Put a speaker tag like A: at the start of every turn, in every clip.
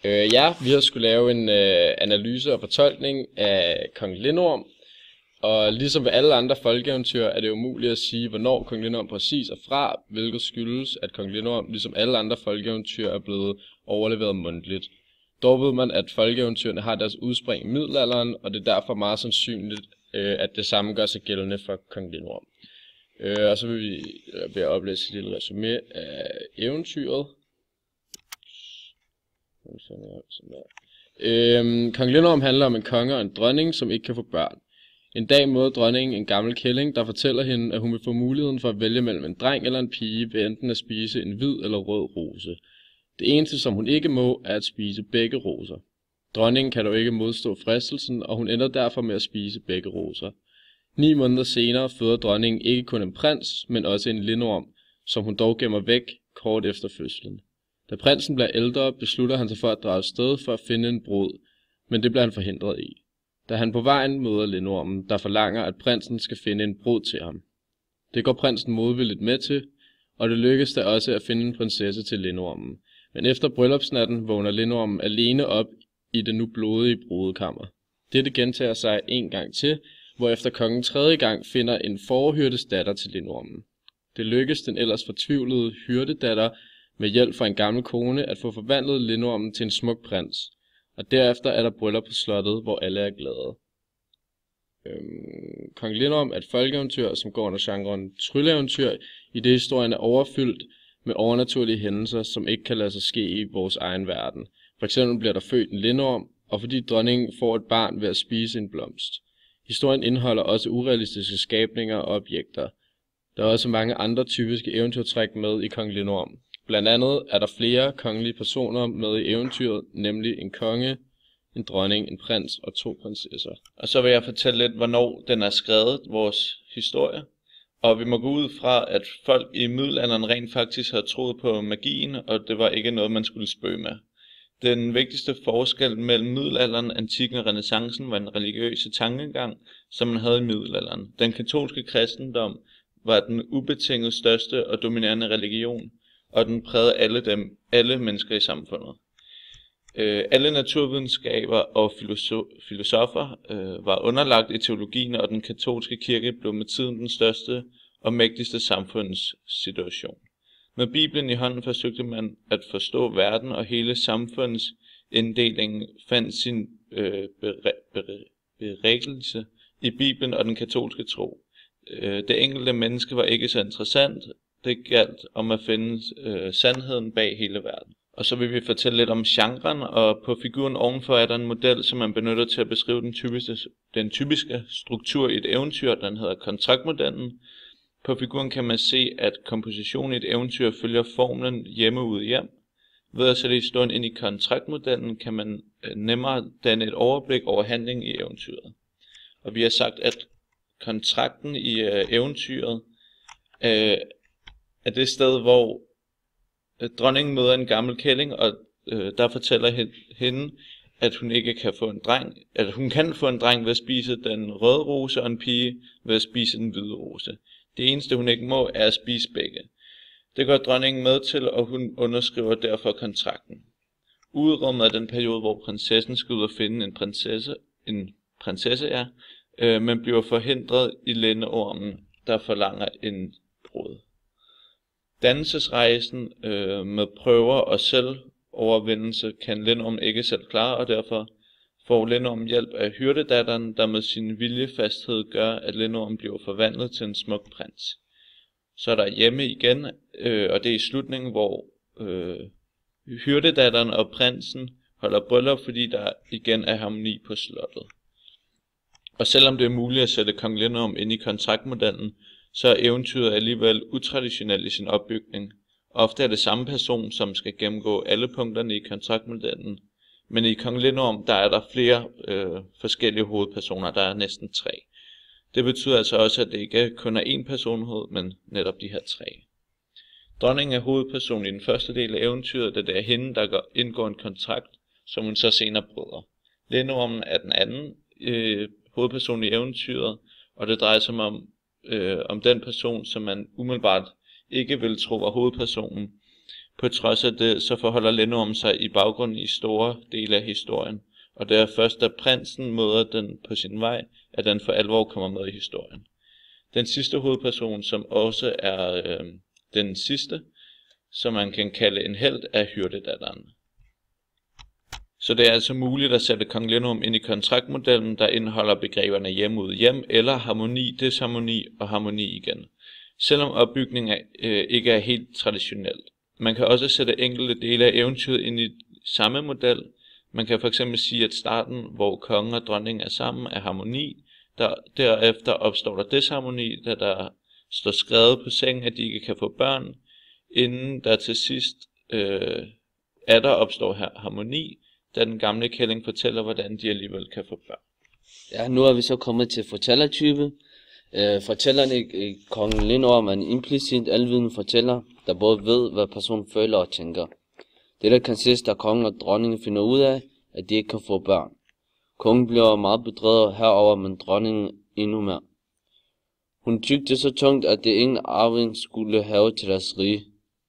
A: Ja, vi har skulle lave en analyse og fortolkning af Kong Lindorm. Og ligesom ved alle andre folkeeventyr er det umuligt at sige, hvornår Kong Lindorm præcis er fra, hvilket skyldes, at Kong Lindorm, ligesom alle andre folkeeventyr, er blevet overleveret mundtligt. Dog ved man, at folkeeventyrene har deres udspring i middelalderen, og det er derfor meget sandsynligt, at det samme gør sig gældende for Kong Lindorm. Og så vil vi ved at oplæse et lille resumé af eventyret. Kong Lindorm handler om en konge og en dronning, som ikke kan få børn. En dag møder dronningen en gammel kælling, der fortæller hende, at hun vil få muligheden for at vælge mellem en dreng eller en pige ved enten at spise en hvid eller rød rose. Det eneste, som hun ikke må, er at spise begge roser. Dronningen kan dog ikke modstå fristelsen, og hun ender derfor med at spise begge roser. 9 måneder senere føder dronningen ikke kun en prins, men også en lindorm, som hun dog gemmer væk kort efter fødslen. Da prinsen bliver ældre, beslutter han sig for at drage afsted for at finde en brud, men det bliver han forhindret i. Da han på vejen møder lindormen, der forlanger, at prinsen skal finde en brud til ham. Det går prinsen modvilligt med til, og det lykkes da også at finde en prinsesse til lindormen. Men efter bryllupsnatten vågner lindormen alene op i det nu blodige brudekammer. Dette gentager sig en gang til, hvorefter kongen 3. gang finder en forhyrdes datter til lindormen. Det lykkes den ellers fortvivlede hyrdedatter med hjælp fra en gammel kone at få forvandlet lindormen til en smuk prins, og derefter er der bryllup på slottet, hvor alle er glade. Kong Lindorm er et folkeeventyr, som går under genren trylleeventyr, i det historien er overfyldt med overnaturlige hændelser, som ikke kan lade sig ske i vores egen verden. For eksempel bliver der født en lindorm, og fordi dronningen får et barn ved at spise en blomst. Historien indeholder også urealistiske skabninger og objekter. Der er også mange andre typiske eventyrtræk med i Kong Lindorm. Blandt andet er der flere kongelige personer med i eventyret, nemlig en konge, en dronning, en prins og 2 prinsesser.
B: Og så vil jeg fortælle lidt, hvornår den er skrevet, vores historie. Og vi må gå ud fra, at folk i middelalderen rent faktisk har troet på magien, og det var ikke noget, man skulle spøge med. Den vigtigste forskel mellem middelalderen, antikken og renæssancen var den religiøse tankegang, som man havde i middelalderen. Den katolske kristendom var den ubetinget største og dominerende religion, og den prægede alle mennesker i samfundet. Alle naturvidenskaber og filosofer var underlagt i teologien, og den katolske kirke blev med tiden den største og mægtigste samfundssituation. Med Bibelen i hånden forsøgte man at forstå verden, og hele samfundets inddeling fandt sin berækkelse i Bibelen og den katolske tro. Det enkelte menneske var ikke så interessant. Det galt om at finde sandheden bag hele verden. Og så vil vi fortælle lidt om genren, og på figuren ovenfor er der en model, som man benytter til at beskrive den typiske struktur i et eventyr, den hedder kontraktmodellen. På figuren kan man se, at kompositionen i et eventyr følger formlen hjemme ude hjem. Ved at sætte historien ind i kontraktmodellen, kan man nemmere danne et overblik over handlingen i eventyret. Og vi har sagt, at kontrakten i eventyret er det sted, hvor dronningen møder en gammel kælling, og der fortæller hende, at hun ikke kan få en dreng, at hun kan få en dreng ved at spise den røde rose, og en pige ved at spise den hvide rose. Det eneste hun ikke må, er at spise begge. Det går dronningen med til, og hun underskriver derfor kontrakten. Udrummet er den periode, hvor prinsessen skal ud og finde en prinsesse, men bliver forhindret i lindormen, der forlanger en brud. Dannelsesrejsen med prøver og selvovervindelse kan Lindorm ikke selv klare, og derfor får Lindorm hjælp af hyrdedatteren, der med sin viljefasthed gør, at Lindorm bliver forvandlet til en smuk prins. Så er der hjemme igen, og det er i slutningen, hvor hyrdedatteren og prinsen holder bryllup, fordi der igen er harmoni på slottet. Og selvom det er muligt at sætte Kong Lindorm ind i kontraktmodellen, så er eventyret alligevel utraditionelt i sin opbygning. Ofte er det samme person, som skal gennemgå alle punkterne i kontraktmodellen, men i Kong Lindorm, der er der flere forskellige hovedpersoner, der er næsten 3. Det betyder altså også, at det ikke kun er én personlighed, men netop de her 3. Dronningen er hovedperson i den første del af eventyret, da det er hende, der indgår en kontrakt, som hun så senere bryder. Lindormen er den anden hovedperson i eventyret, og det drejer sig om den person, som man umiddelbart ikke vil tro var hovedpersonen, På trods af det, så forholder Lindorm sig i baggrunden i store dele af historien, og det er først da prinsen møder den på sin vej, at den for alvor kommer med i historien. Den sidste hovedperson, som også er den sidste, som man kan kalde en helt, er hyrdedatteren. Så det er altså muligt at sætte kong Lindorm ind i kontraktmodellen, der indeholder begreberne hjem ud hjem, eller harmoni, disharmoni og harmoni igen, selvom opbygningen ikke er helt traditionel. Man kan også sætte enkelte dele af eventyret ind i samme model. Man kan fx sige, at starten, hvor kongen og dronningen er sammen, er harmoni. Derefter opstår der disharmoni, da der står skrevet på sengen, at de ikke kan få børn, inden der til sidst der opstår harmoni, da den gamle kælling fortæller, hvordan de alligevel kan få børn.
C: Ja, nu er vi så kommet til fortællertype. Fortælleren i Kongen Lindorm er en implicit alvidende fortæller, der både ved, hvad personen føler og tænker. Dette kan ses, da kongen og dronningen finder ud af, at de ikke kan få børn. Kongen bliver meget bedrevet herover, men dronningen endnu mere. Hun tygte så tungt, at det ingen arving skulle have til deres rige,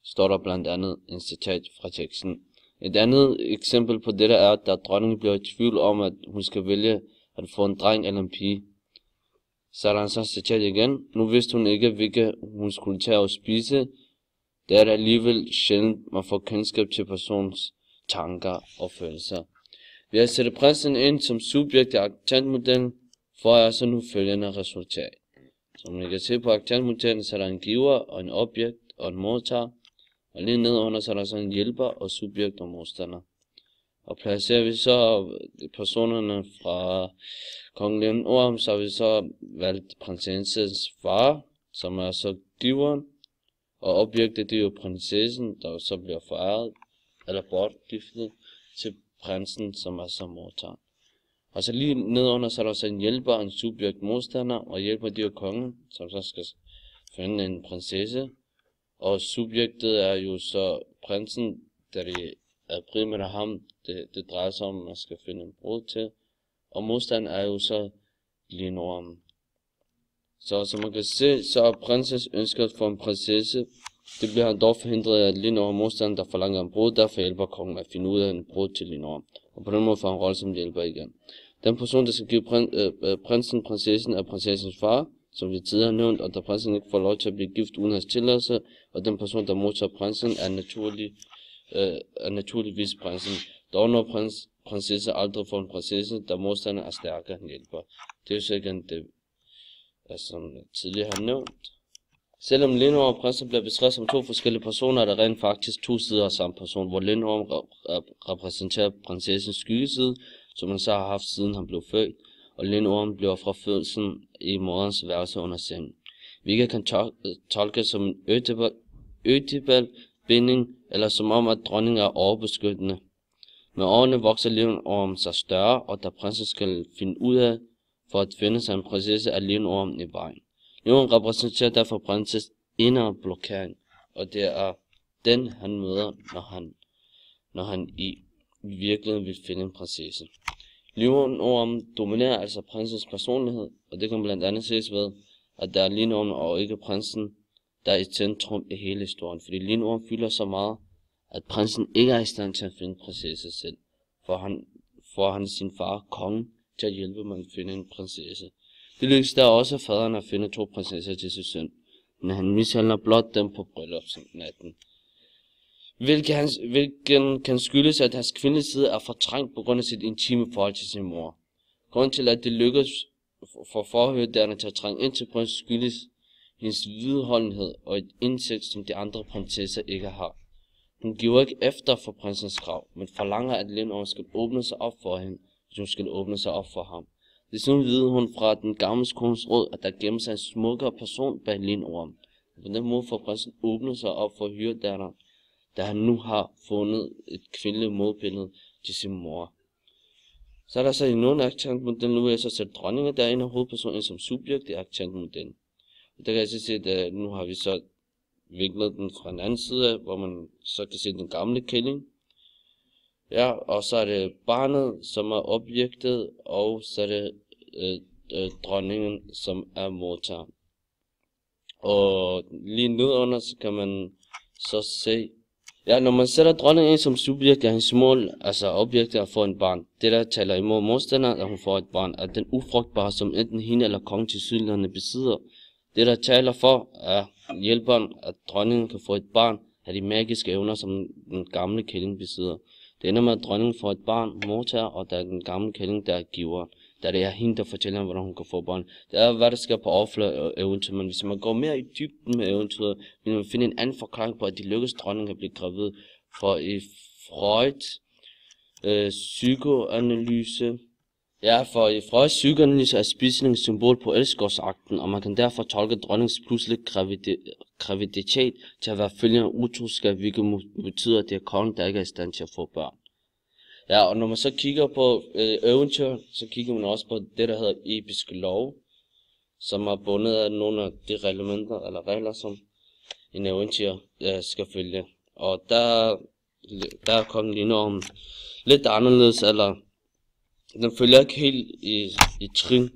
C: står der blandt andet en citat fra teksten. Et andet eksempel på dette er, da dronningen bliver i tvivl om, at hun skal vælge at få en dreng eller en pige. Så er der så citat igen. Nu vidste hun ikke, hvilke hun skulle tage og spise. Det er det alligevel sjældent, man får kendskab til personens tanker og følelser. Ved at sætte prinsen ind som subjekt i aktantmodellen, får jeg så nu følgende resultat. Som man kan se på aktantmodellen, så er der en giver og en objekt og en modtager. Og lige nedenunder så er der så en hjælper og subjekt og modstander. Og placerer vi så personerne fra Kong Lindorm, så har vi så valgt prinsessens far, som er så giveren. Og objektet, det er jo prinsessen, der så bliver foræret, eller bortgiftet, til prinsen, som er så modtager. Og så lige nedenunder, så er der så en hjælper, en subjekt modstander, og hjælper, det er jo kongen, som så skal finde en prinsesse. Og subjektet er jo så prinsen, da det er primært af ham, det drejer sig om, at man skal finde en brud til. Og modstanden er jo så Lindorm. Så som man kan se, så er prinsens ønsket for en prinsesse. Det bliver han dog forhindret af Lindorm modstanden, der forlanger en brud. Derfor hjælper kongen med at finde ud af en brud til Lindorm. Og på den måde får han rolle som hjælper igen. Den person, der skal give prinsen prinsessen, er prinsessens far, som vi tidligere har nævnt, og da prinsen ikke får lov til at blive gift uden hans tilladelse, og den person, der modtager prinsen, er naturligvis prinsen. Dog når prinsesse aldrig får en prinsesse, da modstander er stærkere end hjælper. Det er jo så igen det, som tidligere har nævnt. Selvom Lindorm og prinsen bliver beskrevet som to forskellige personer, er der rent faktisk to sider af samme person, hvor Lindorm repræsenterer prinsessens skyggeside, som han så har haft siden han blev født, og Lindorm bliver fra fødslen i moderens værelse under sengen. Hvilket kan tolkes som en ødibal binding, eller som om at dronningen er overbeskyttende. Med årene vokser Lindorm sig større, og da prinsen skal finde ud af, for at finde sig en prinsesse, er Lindorm i vejen. Lindorm repræsenterer derfor prinsens indre blokering, og det er den, han møder, når han i virkeligheden vil finde en prinsesse. Lindorm dominerer altså prinsens personlighed, og det kan blandt andet ses ved, at der er Lindorm og ikke prinsen, der er i centrum i hele historien, fordi Lindorm fylder så meget, at prinsen ikke er i stand til at finde en prinsesse selv, for han sin far, kongen, til at hjælpe med at finde en prinsesse. Det lykkes der også faderen at finde to prinsesser til sin søn, men han mishandler blot dem på bryllupsnatten. Hvilken kan skyldes, at hans kvindelige side er fortrængt på grund af sit intime forhold til sin mor. Grunden til, at det lykkes for forhørderne til at trænge ind til prinsen, skyldes hendes vidholdenhed og et indsigt, som de andre prinsesser ikke har. Hun giver ikke efter for prinsens krav, men forlanger, at Lindorm skal åbne sig op for hende, hvis hun skal åbne sig op for ham. Desuden ved hun fra den gamle kongens råd, at der gemmer sig en smukkere person bag Lindorm. På den måde får prinsen åbnet sig op for hyrdedatteren, da han nu har fundet et kvindeligt modbillede til sin mor. Så er der så i nogle aktantmodellen, nu vil jeg så sætte dronningen, der er en af hovedpersonen som subjekt i aktantmodellen. Og der kan jeg så se, at nu har vi så vinklet den fra en anden side af, hvor man så kan se den gamle kælling. Ja, og så er det barnet, som er objektet, og så er det dronningen, som er modtageren. Og lige nedenunder, så kan man så se Ja, når man sætter dronningen ind som subjekt, er hendes mål, altså objektet at få en barn. Det der taler imod modstanderen, at hun får et barn, er den ufrugtbare, som enten hende eller kongen tilsyneladende besidder. Det der taler for, er hjælperen, at dronningen kan få et barn, af de magiske evner, som den gamle kælling besidder. Det ender med, at dronningen får et barn, modtager, og der er den gamle kælling, der er giveren. Da det er hende, der fortæller, hvordan hun kan få barn. Det er, hvad der sker på overfladen af eventyret, men hvis man går mere i dybden med eventyret, vil man finde en anden forklaring på, at de lykkes dronningen at blive gravid. For i Freuds psykoanalyse er spisning et symbol på elskovsakten, og man kan derfor tolke dronningens pludselige graviditet til at være følgende af utroskab, hvilket betyder, at det er kongen, der ikke er i stand til at få børn. Ja, og når man så kigger på eventyr, så kigger man også på det, der hedder episke lov, som er bundet af nogle af de reglementer eller regler, som en eventyr skal følge. Og der er kongen lige om lidt anderledes, eller den følger ikke helt i trin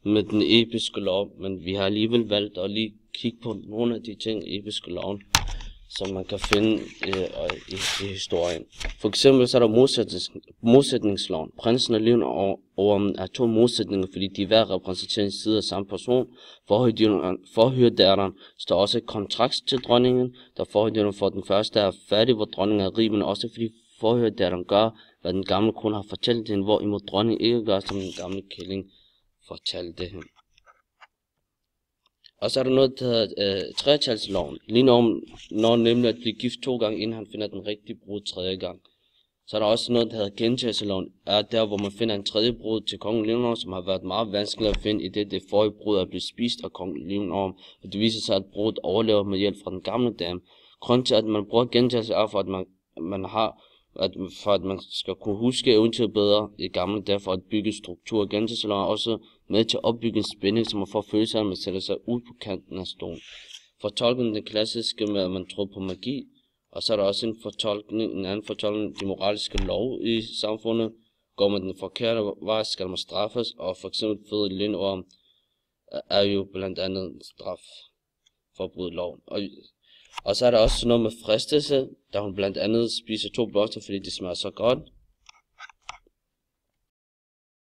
C: med den episke lov, men vi har alligevel valgt at lige kigge på nogle af de ting i episke loven, som man kan finde i historien. For eksempel så er der modsætningsloven. Prinsen og Leonor er to modsætninger, fordi de hver repræsenterer en side af samme person. Forhyrderen står også et kontrakt til dronningen, der forhyrderen for den første er færdig, hvor dronningen er rig, men også fordi forhyrderen gør, hvad den gamle kone har fortalt hende, hvorimod dronningen ikke gør, som den gamle kælling fortalte hende. Og så er der noget, der hedder tretalsloven. Lige når nemlig at blive gift 2 gange, inden han finder den rigtige brud 3. gang. Så er der også noget, der hedder gentagelseloven. Er der, hvor man finder en 3. brud til kongen Leonor, som har været meget vanskeligt at finde, i det forrige brud er blevet spist af kongen Leonor. Og det viser sig, at brudet overlever med hjælp fra den gamle dame. Grunden til, at man bruger gentagelse, er for, at man skal kunne huske eventyret bedre i gamle dage, for at bygge struktur. Gentagelseloven er også med til at opbygge en spænding, som man får følelse af, at man sætter sig ud på kanten af stolen. Fortolkningen det klassiske med, at man tror på magi, og så er der også en anden fortolkning, de moraliske lov i samfundet. Går man den forkerte vej, skal man straffes, og for eksempel føde Leonor er jo blandt andet en straf for at bryde loven. Og så er der også noget med fristelse, da hun blandt andet spiser 2 blomster, fordi det smager så godt.